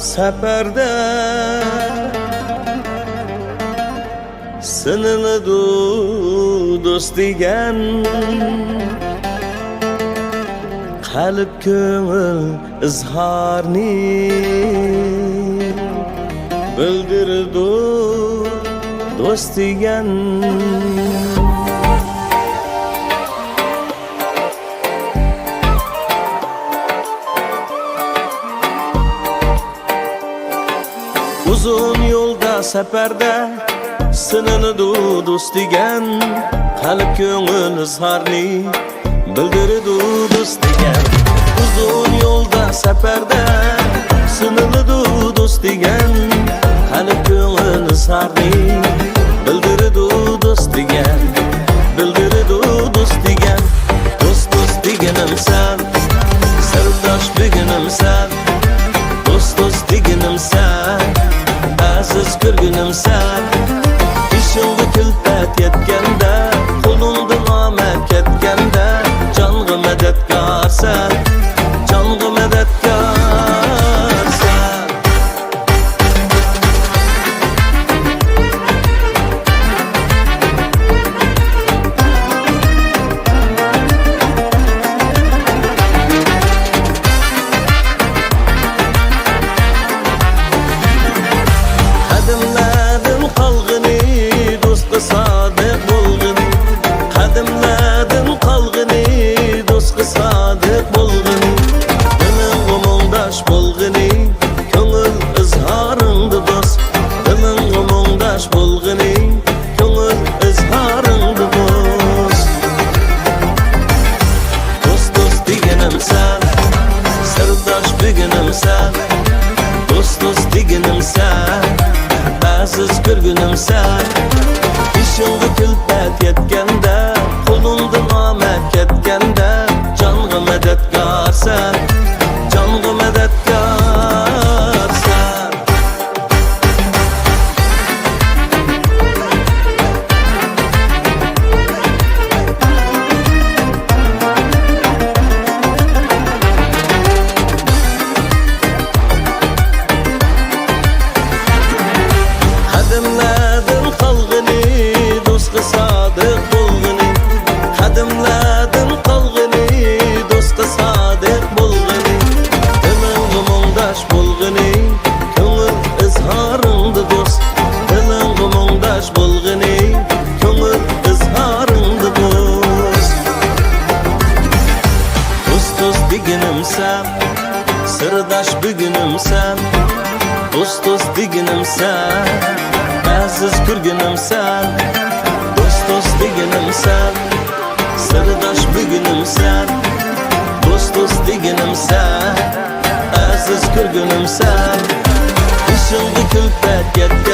Saferde sınılıdı dost digen, kalp köngül izharni bildirdi dost digen. Uzun yolda seferde sınılıdı dost digen, kalp köngül izharni bildirdi dost digen. Uzun yolda seferde sınılıdı dost digen, kalp köngül izharni bildirdi dost digen. Bildirdi dost digen. Dost dost digenim sen, sirdosh bugunim sen. Dost dost digenim sen, aziz ko'rgunim sen. Ishingga kulfat yetganda, qo'lingdan omad ketganda, jonga madadkor sen, jonga madadkor sen. Qadimlardan qolg'ini do'stga sodiq bo'lg'ini, qadimlardan qolg'ini do'stga sodiq bo'lg'ini, diling g'umongdosh bo'lg'ini, ko'ngil izhoringda do'st, diling g'umongdosh bo'lg'ini, ko'ngil izhoringda do'st. Do'st do'st deganim sen, sirdosh bugunim sen. Do'st do'st deganim sen, aziz ko'rgunim sen. Ishingga kulfat yetganda, qo'lingdan omad ketganda, jonga madadkor sen, jonga madadkor sen. Qadimlardan qolg'ini do'stga sodiq bo'lg'ini, qadimlardan qolg'ini do'stga sodiq bo'lg'ini, diling g'umongdosh bo'lg'ini, ko'ngil izhoringda do'st, diling g'umongdosh bo'lg'ini, ko'ngil izhoringda do'st. Do'st do'st deganim sen, sirdosh bugunim sen. Do'st do'st deganim sen, aziz ko'rgunim sen. Do'st do'st deganim sen, sirdosh bugunim sen. Do'st do'st deganim sen, aziz ko'rgunim sen. Ishingga kulfat yetganda,